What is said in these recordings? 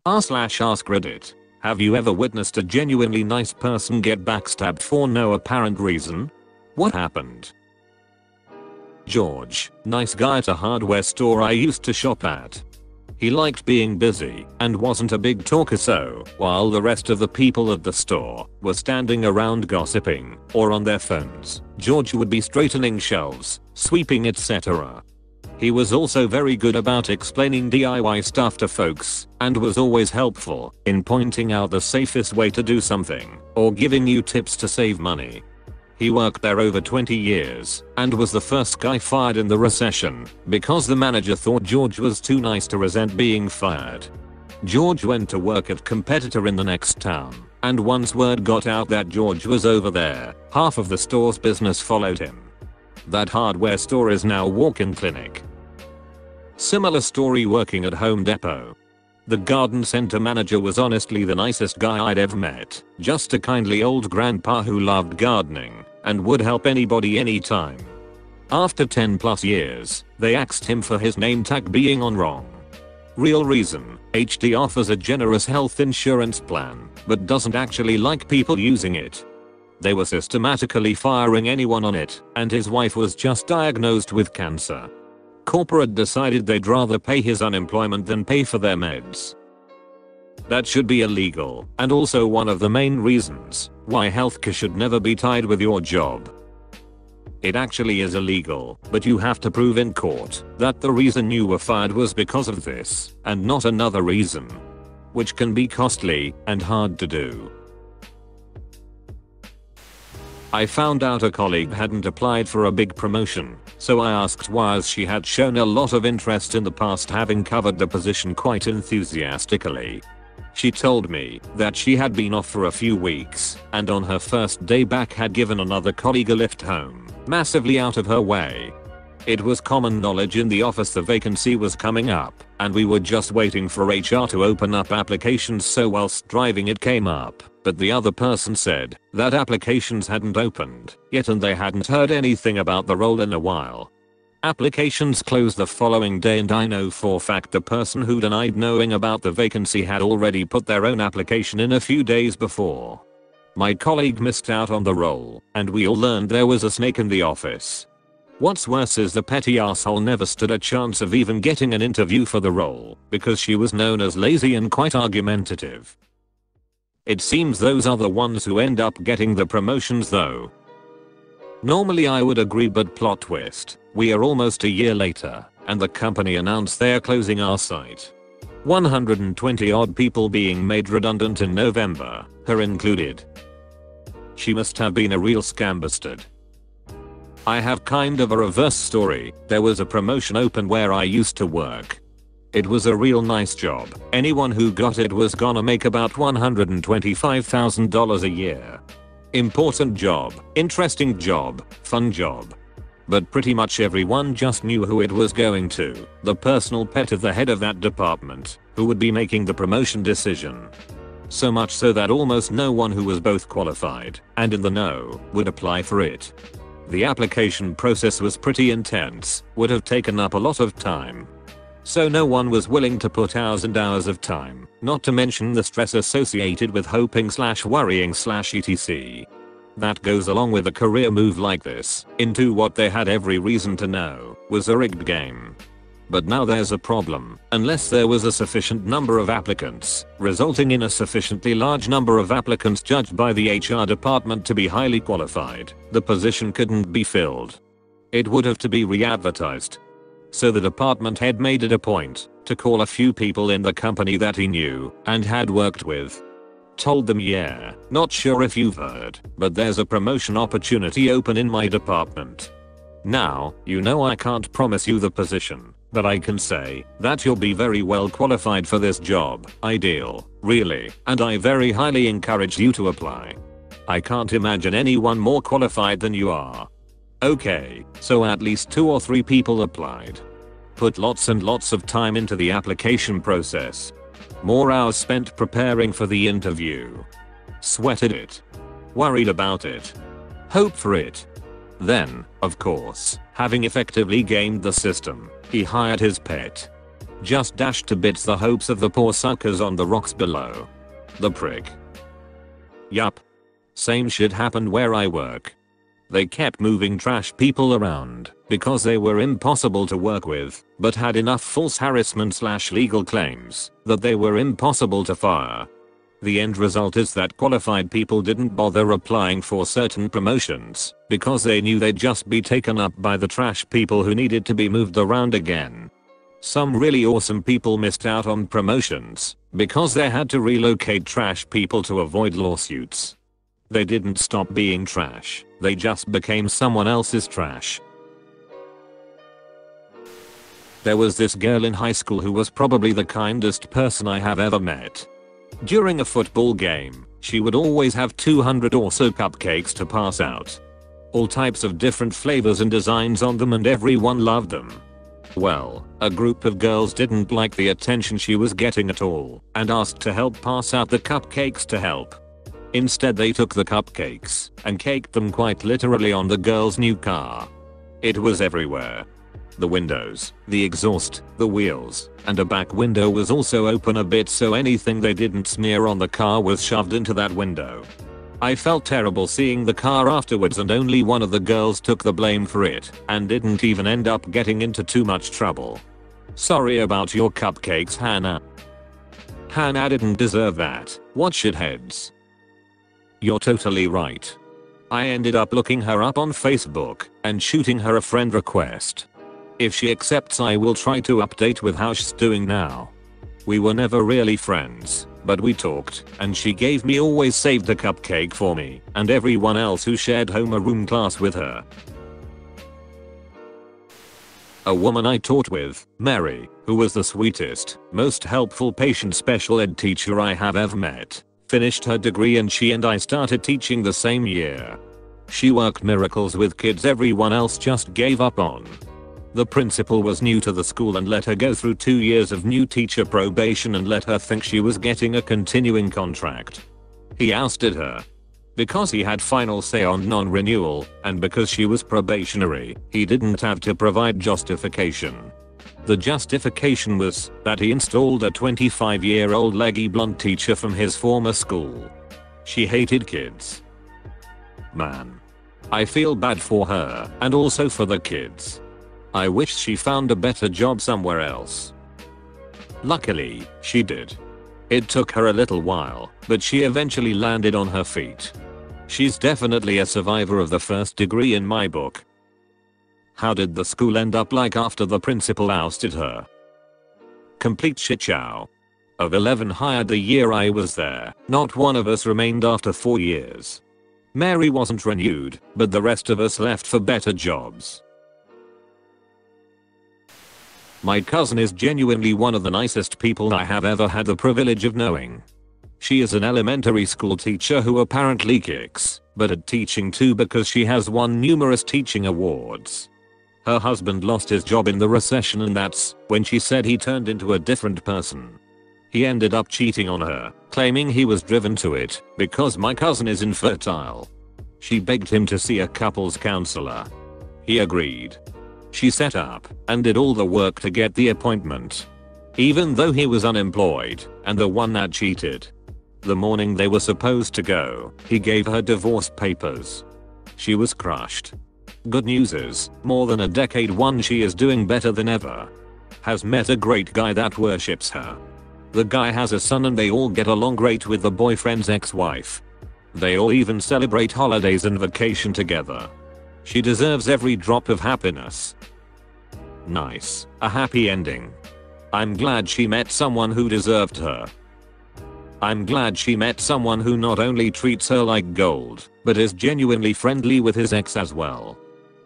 r/AskReddit. Have you ever witnessed a genuinely nice person get backstabbed for no apparent reason? What happened? George, nice guy at a hardware store I used to shop at. He liked being busy and wasn't a big talker, so while the rest of the people at the store were standing around gossiping or on their phones, George would be straightening shelves, sweeping, etc. He was also very good about explaining DIY stuff to folks and was always helpful in pointing out the safest way to do something or giving you tips to save money. He worked there over 20 years and was the first guy fired in the recession because the manager thought George was too nice to resent being fired. George went to work at competitor in the next town, and once word got out that George was over there, half of the store's business followed him. That hardware store is now a walk-in clinic. Similar story working at Home Depot. The garden center manager was honestly the nicest guy I'd ever met, just a kindly old grandpa who loved gardening and would help anybody anytime. After 10+ years, they axed him for his name tag being on wrong. Real reason, HD offers a generous health insurance plan, but doesn't actually like people using it. They were systematically firing anyone on it, and his wife was just diagnosed with cancer. Corporate decided they'd rather pay his unemployment than pay for their meds. That should be illegal, and also one of the main reasons why healthcare should never be tied with your job. It actually is illegal, but you have to prove in court that the reason you were fired was because of this, and not another reason. Which can be costly and hard to do. I found out a colleague hadn't applied for a big promotion, so I asked why, as she had shown a lot of interest in the past, having covered the position quite enthusiastically. She told me that she had been off for a few weeks and on her first day back had given another colleague a lift home, massively out of her way. It was common knowledge in the office the vacancy was coming up, and we were just waiting for HR to open up applications, so whilst driving it came up, but the other person said that applications hadn't opened yet and they hadn't heard anything about the role in a while. Applications closed the following day, and I know for a fact the person who denied knowing about the vacancy had already put their own application in a few days before. My colleague missed out on the role, and we all learned there was a snake in the office. What's worse is the petty asshole never stood a chance of even getting an interview for the role because she was known as lazy and quite argumentative. It seems those are the ones who end up getting the promotions though. Normally I would agree, but plot twist, we are almost a year later and the company announced they are closing our site. 120 odd people being made redundant in November, her included. She must have been a real scam bastard. I have kind of a reverse story. There was a promotion open where I used to work. It was a real nice job. Anyone who got it was gonna make about $125,000 a year. Important job, interesting job, fun job. But pretty much everyone just knew who it was going to, the personal pet of the head of that department, who would be making the promotion decision. So much so that almost no one who was both qualified and in the know would apply for it. The application process was pretty intense, would have taken up a lot of time. So no one was willing to put hours and hours of time, not to mention the stress associated with hoping/worrying/etc. That goes along with a career move like this into what they had every reason to know was a rigged game. But now there's a problem. Unless there was a sufficient number of applicants, resulting in a sufficiently large number of applicants judged by the HR department to be highly qualified, the position couldn't be filled. It would have to be re-advertised. So the department head made it a point to call a few people in the company that he knew and had worked with. Told them, yeah, not sure if you've heard, but there's a promotion opportunity open in my department. Now, you know I can't promise you the position, but I can say that you'll be very well qualified for this job. Ideal, really, and I very highly encourage you to apply. I can't imagine anyone more qualified than you are. Okay, so at least 2 or 3 people applied. Put lots and lots of time into the application process. More hours spent preparing for the interview. Sweated it. Worried about it. Hoped for it. Then, of course, having effectively gamed the system, he hired his pet. Just dashed to bits the hopes of the poor suckers on the rocks below. The prick. Yup. Same shit happened where I work. They kept moving trash people around because they were impossible to work with, but had enough false harassment / legal claims that they were impossible to fire. The end result is that qualified people didn't bother applying for certain promotions because they knew they'd just be taken up by the trash people who needed to be moved around again. Some really awesome people missed out on promotions because they had to relocate trash people to avoid lawsuits. They didn't stop being trash, they just became someone else's trash. There was this girl in high school who was probably the kindest person I have ever met. During a football game, she would always have 200 or so cupcakes to pass out. All types of different flavors and designs on them, and everyone loved them. Well, a group of girls didn't like the attention she was getting at all and asked to help pass out the cupcakes to help. Instead, they took the cupcakes and caked them quite literally on the girl's new car. It was everywhere. The windows, the exhaust, the wheels, and a back window was also open a bit, so anything they didn't smear on the car was shoved into that window. I felt terrible seeing the car afterwards, and only one of the girls took the blame for it and didn't even end up getting into too much trouble. Sorry about your cupcakes, Hannah. Hannah didn't deserve that. What shitheads. You're totally right. I ended up looking her up on Facebook and shooting her a friend request. If she accepts, I will try to update with how she's doing now. We were never really friends, but we talked, and she gave me always saved the cupcake for me and everyone else who shared homeroom class with her. A woman I taught with, Mary, who was the sweetest, most helpful patient special ed teacher I have ever met, finished her degree, and she and I started teaching the same year. She worked miracles with kids everyone else just gave up on. The principal was new to the school and let her go through 2 years of new teacher probation and let her think she was getting a continuing contract. He ousted her. Because he had final say on non-renewal, and because she was probationary, he didn't have to provide justification. The justification was that he installed a 25-year-old leggy blonde teacher from his former school. She hated kids. Man. I feel bad for her, and also for the kids. I wish she found a better job somewhere else. Luckily, she did. It took her a little while, but she eventually landed on her feet. She's definitely a survivor of the first degree in my book. How did the school end up like after the principal ousted her? Complete shitshow. Of 11 hired the year I was there, not one of us remained after 4 years. Mary wasn't renewed, but the rest of us left for better jobs. My cousin is genuinely one of the nicest people I have ever had the privilege of knowing. She is an elementary school teacher who apparently kicks, but at teaching too, because she has won numerous teaching awards. Her husband lost his job in the recession, and that's when she said he turned into a different person. He ended up cheating on her, claiming he was driven to it because my cousin is infertile. She begged him to see a couples counselor. He agreed. She set up and did all the work to get the appointment. Even though he was unemployed and the one that cheated. The morning they were supposed to go, he gave her divorce papers. She was crushed. Good news is, more than a decade on, she is doing better than ever. Has met a great guy that worships her. The guy has a son and they all get along great with the boyfriend's ex-wife. They all even celebrate holidays and vacation together. She deserves every drop of happiness. Nice. A happy ending. I'm glad she met someone who deserved her. I'm glad she met someone who not only treats her like gold, but is genuinely friendly with his ex as well.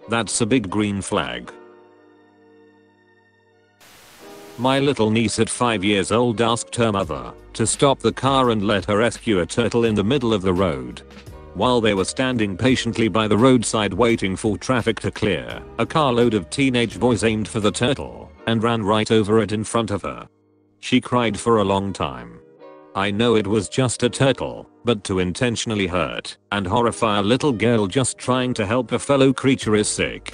That's a big green flag. My little niece at 5 years old asked her mother to stop the car and let her rescue a turtle in the middle of the road. While they were standing patiently by the roadside waiting for traffic to clear, a carload of teenage boys aimed for the turtle and ran right over it in front of her. She cried for a long time. I know it was just a turtle, but to intentionally hurt and horrify a little girl just trying to help a fellow creature is sick.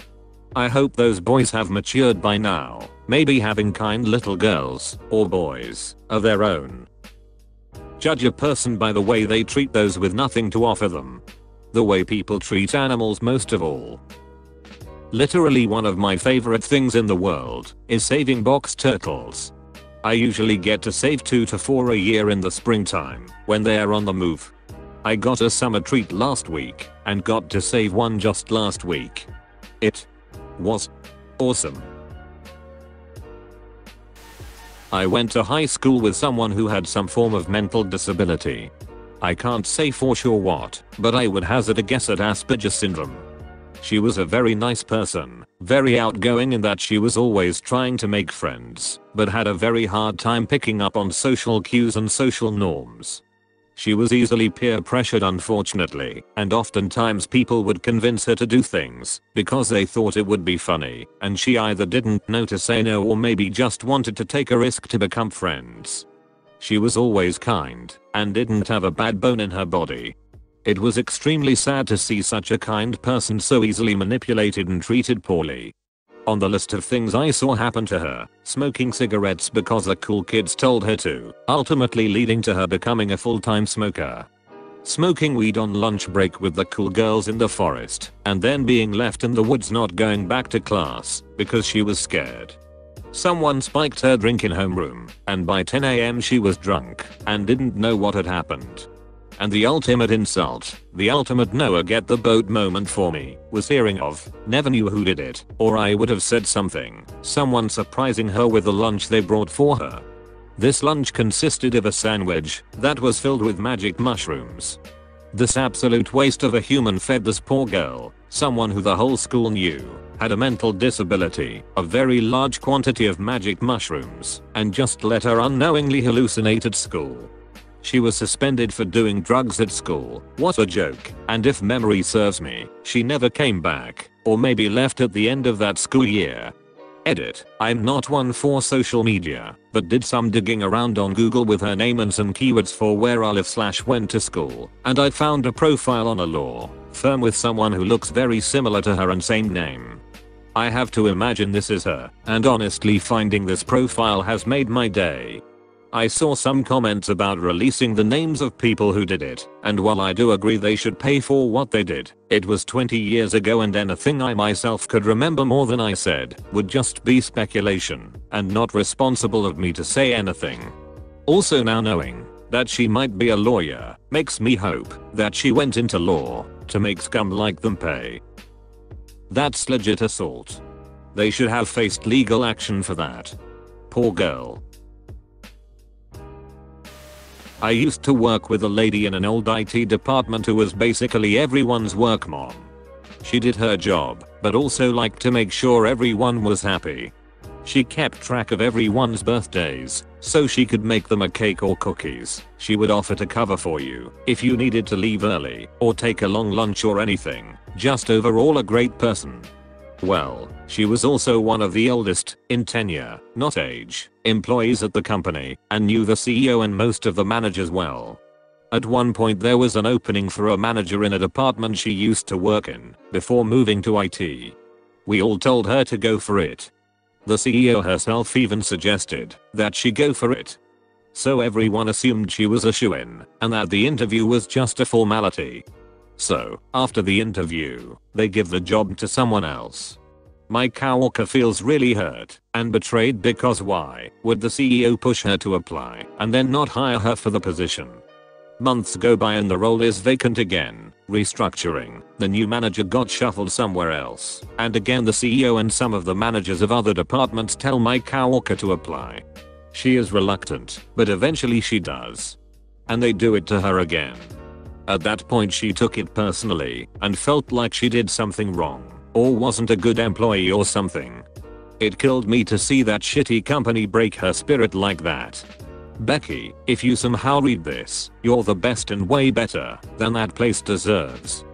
I hope those boys have matured by now. maybe having kind little girls or boys of their own. Judge a person by the way they treat those with nothing to offer them. The way people treat animals most of all. Literally one of my favorite things in the world is saving box turtles. I usually get to save 2 to 4 a year in the springtime when they are on the move. I got a summer treat last week and got to save one just last week. It was awesome. I went to high school with someone who had some form of mental disability. I can't say for sure what, but I would hazard a guess at Asperger's syndrome. She was a very nice person, very outgoing in that she was always trying to make friends, but had a very hard time picking up on social cues and social norms. She was easily peer pressured unfortunately, and oftentimes people would convince her to do things because they thought it would be funny, and she either didn't know to say no or maybe just wanted to take a risk to become friends. She was always kind and didn't have a bad bone in her body. It was extremely sad to see such a kind person so easily manipulated and treated poorly. On the list of things I saw happen to her, smoking cigarettes because the cool kids told her to, ultimately leading to her becoming a full-time smoker. Smoking weed on lunch break with the cool girls in the forest, and then being left in the woods not going back to class because she was scared. Someone spiked her drink in homeroom, and by 10 AM she was drunk and didn't know what had happened. And the ultimate insult, the ultimate Noah get the boat moment for me, was hearing of, never knew who did it, or I would have said something, someone surprising her with the lunch they brought for her. This lunch consisted of a sandwich that was filled with magic mushrooms. This absolute waste of a human fed this poor girl, someone who the whole school knew, had a mental disability, a very large quantity of magic mushrooms, and just let her unknowingly hallucinate at school. She was suspended for doing drugs at school, what a joke, and if memory serves me, she never came back, or maybe left at the end of that school year. Edit, I'm not one for social media, but did some digging around on Google with her name and some keywords for where I live/went to school, and I found a profile on a law firm with someone who looks very similar to her and same name. I have to imagine this is her, and honestly finding this profile has made my day. I saw some comments about releasing the names of people who did it, and while I do agree they should pay for what they did, it was 20 years ago and anything I myself could remember more than I said would just be speculation, and not responsible of me to say anything. Also now knowing that she might be a lawyer makes me hope that she went into law to make scum like them pay. That's legit assault. They should have faced legal action for that. Poor girl. I used to work with a lady in an old IT department who was basically everyone's work mom. She did her job, but also liked to make sure everyone was happy. She kept track of everyone's birthdays, so she could make them a cake or cookies. She would offer to cover for you if you needed to leave early or take a long lunch or anything. Just overall a great person. Well, she was also one of the oldest, in tenure, not age, employees at the company, and knew the CEO and most of the managers well. At one point there was an opening for a manager in a department she used to work in, before moving to IT. We all told her to go for it. The CEO herself even suggested that she go for it. So everyone assumed she was a shoo-in, and that the interview was just a formality. So, after the interview, they give the job to someone else. My coworker feels really hurt and betrayed because why would the CEO push her to apply and then not hire her for the position? Months go by and the role is vacant again, restructuring, the new manager got shuffled somewhere else, and again the CEO and some of the managers of other departments tell my coworker to apply. She is reluctant, but eventually she does. And they do it to her again. At that point she took it personally and felt like she did something wrong or wasn't a good employee or something. It killed me to see that shitty company break her spirit like that. Becky, if you somehow read this, you're the best and way better than that place deserves.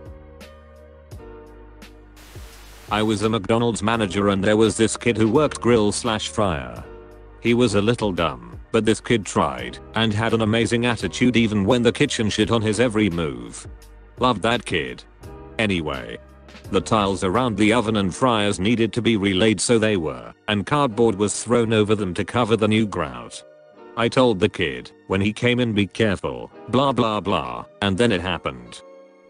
I was a McDonald's manager and there was this kid who worked grill/fryer. He was a little dumb, but this kid tried and had an amazing attitude even when the kitchen shit on his every move. Loved that kid. Anyway, The tiles around the oven and fryers needed to be relaid, so they were, and cardboard was thrown over them to cover the new grout. I told the kid when he came in, be careful, blah blah blah, and then it happened.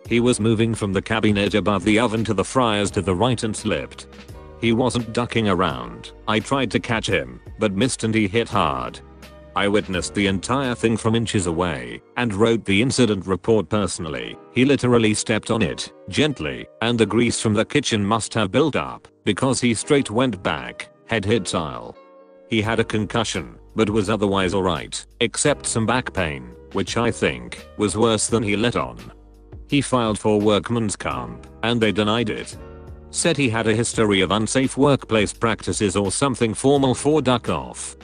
He was moving from the cabinet above the oven to the fryers to the right and slipped. He wasn't ducking around. I tried to catch him, but missed and he hit hard. I witnessed the entire thing from inches away and wrote the incident report personally. He literally stepped on it gently, and the grease from the kitchen must have built up because he straight went back, head hit tile. He had a concussion, but was otherwise alright, except some back pain, which I think was worse than he let on. He filed for workman's comp, and they denied it. Said he had a history of unsafe workplace practices or something formal for duck off.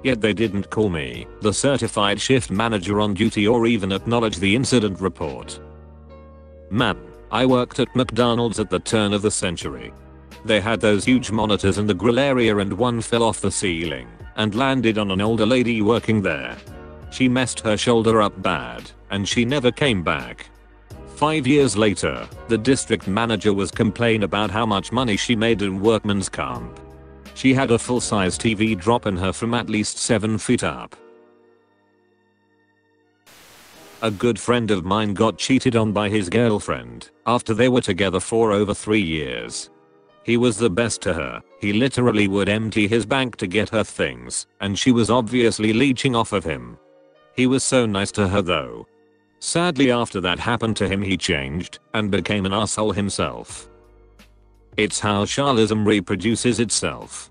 Yet they didn't call me, the certified shift manager on duty, or even acknowledge the incident report. Man, I worked at McDonald's at the turn of the century. They had those huge monitors in the grill area, and one fell off the ceiling and landed on an older lady working there. She messed her shoulder up bad, and she never came back. 5 years later, the district manager was complaining about how much money she made in workman's comp. She had a full-size TV drop in her from at least 7 feet up. A good friend of mine got cheated on by his girlfriend after they were together for over 3 years. He was the best to her. He literally would empty his bank to get her things, and she was obviously leeching off of him. He was so nice to her though. Sadly, after that happened to him, he changed and became an asshole himself. It's how Charlism reproduces itself.